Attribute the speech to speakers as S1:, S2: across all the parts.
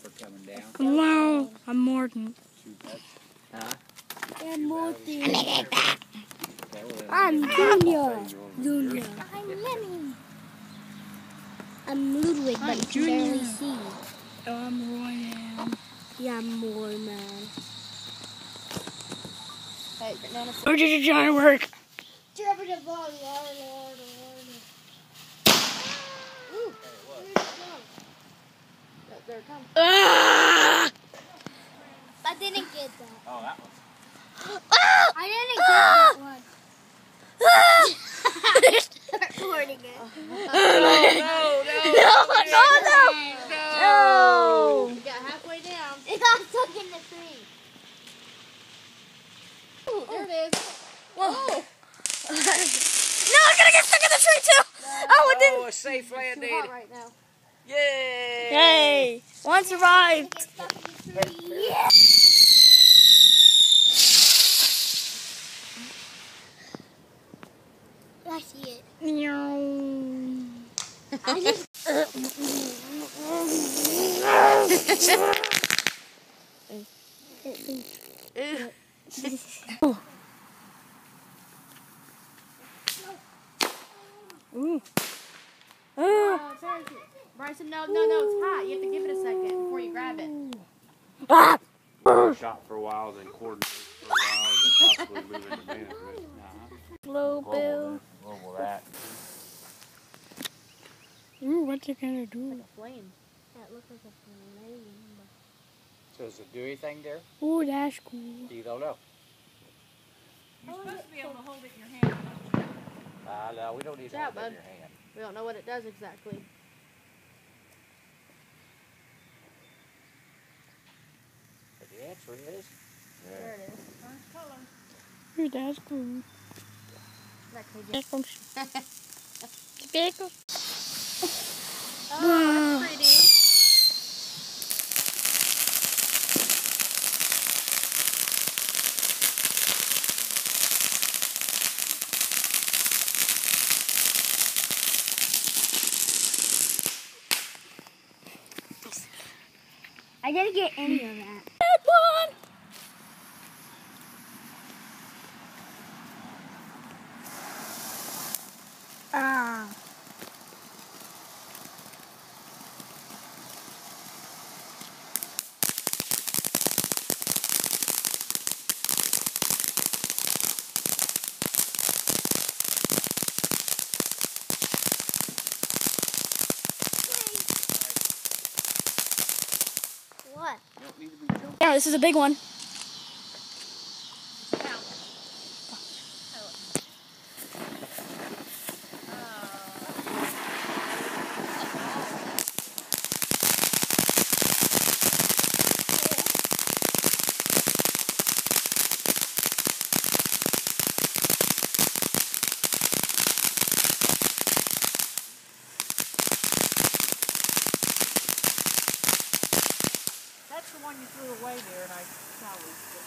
S1: for coming down.
S2: Hello, I'm Morton.
S1: Huh?
S2: I'm Morton.
S1: Okay,
S2: I'm Junior. Junior.
S3: I'm Lenny. I'm Ludwig, but you can barely see.
S2: Oh, I'm Royan.
S3: Yeah, I'm Morman. Hey, banana.
S2: Where did you try to work?
S3: There it comes.
S2: Ah!
S3: I didn't get that.
S1: Oh, that one.
S3: I didn't get that one. Recording it.
S2: No!
S3: We got halfway down. It got stuck in the tree. Ooh, there it is.
S2: Whoa! No, I'm gonna get stuck in the tree too! Oh, it didn't!
S1: Oh, a safe
S3: It's
S1: landing.
S3: too hot right now.
S1: Yay!
S2: Yay! One survived!
S3: Get stuck in the tree. Yeah. I see it. I just...
S2: Ooh.
S3: Bryson, no, it's hot. You have to give it a second before you grab it.
S2: Ah!
S4: Shot for a while, then coordinate for a while, and then possibly move into management.
S2: Hello, Bill.
S4: Global that.
S2: Ooh, what's it gonna do?
S3: Like a flame. That looks like a flame.
S1: So does it do anything there?
S2: Ooh, that's cool.
S1: You don't know.
S5: You're supposed to be able to hold it in your hand.
S1: No, we don't need to
S3: Yeah,
S1: hold it in
S3: bud.
S1: your hand.
S3: We don't know what it does exactly.
S1: But the answer is...
S3: There it is.
S5: Orange color.
S2: Ooh, that's cool.
S3: That crazy.
S2: That function. Tobacco.
S3: Oh, that's pretty. I didn't get any of that.
S2: Bad one! Ah.
S3: What?
S1: You don't need to be jumping.
S2: Yeah, this is a big one.
S5: That's the one you threw away there, and I probably still.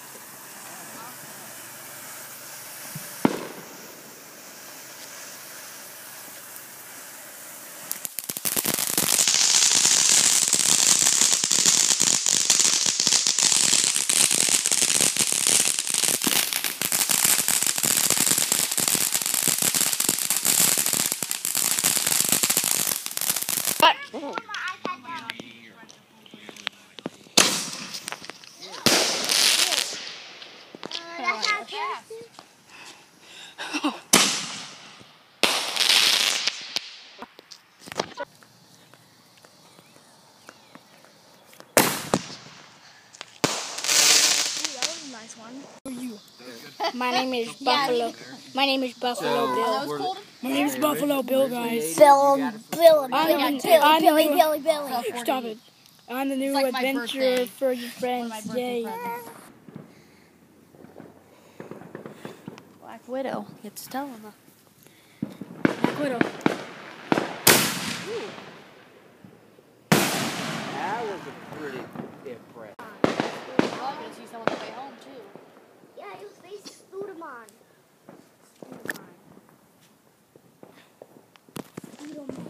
S2: Nice one. Who are you? My name is Buffalo. My name is Buffalo Bill. My name is Buffalo Bill, guys.
S3: Billy.
S2: Stop it. On the new
S5: like my
S2: adventure
S5: birthday.
S2: for your friends. Yay.
S3: Black Widow. It's telling them.
S2: Black Widow.
S1: That was a pretty impressive.
S3: We're probably going to see someone on the way home, too. Yeah, it was face Studemon. Studemon.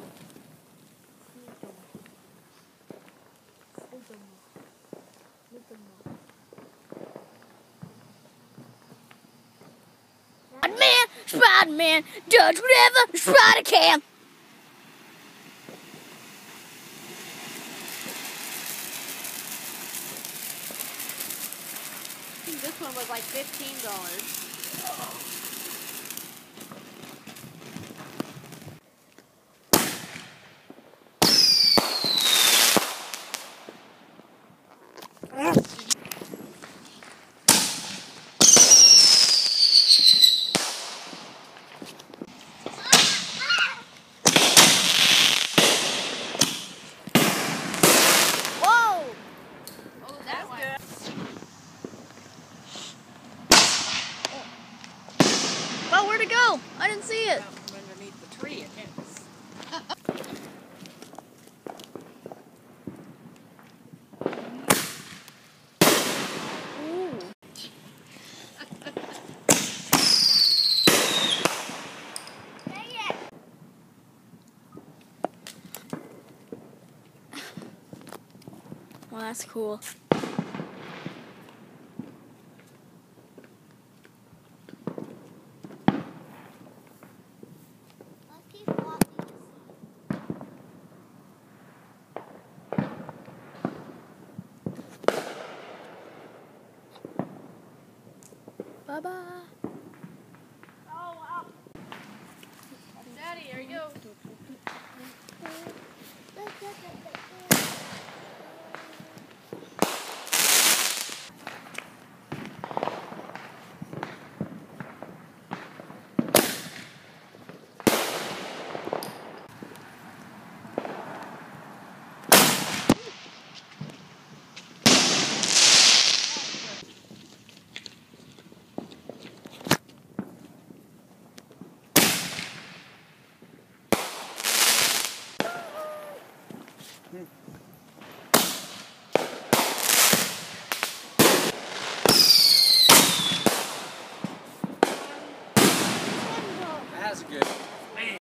S2: Spider-Man, does whatever a spider can.
S3: This one was like $15.
S2: Oh, where'd it go? I didn't see it.
S5: Out from underneath the tree, it hits.
S2: Well, that's cool. Bye-bye.
S3: Oh, wow. Daddy, here you go.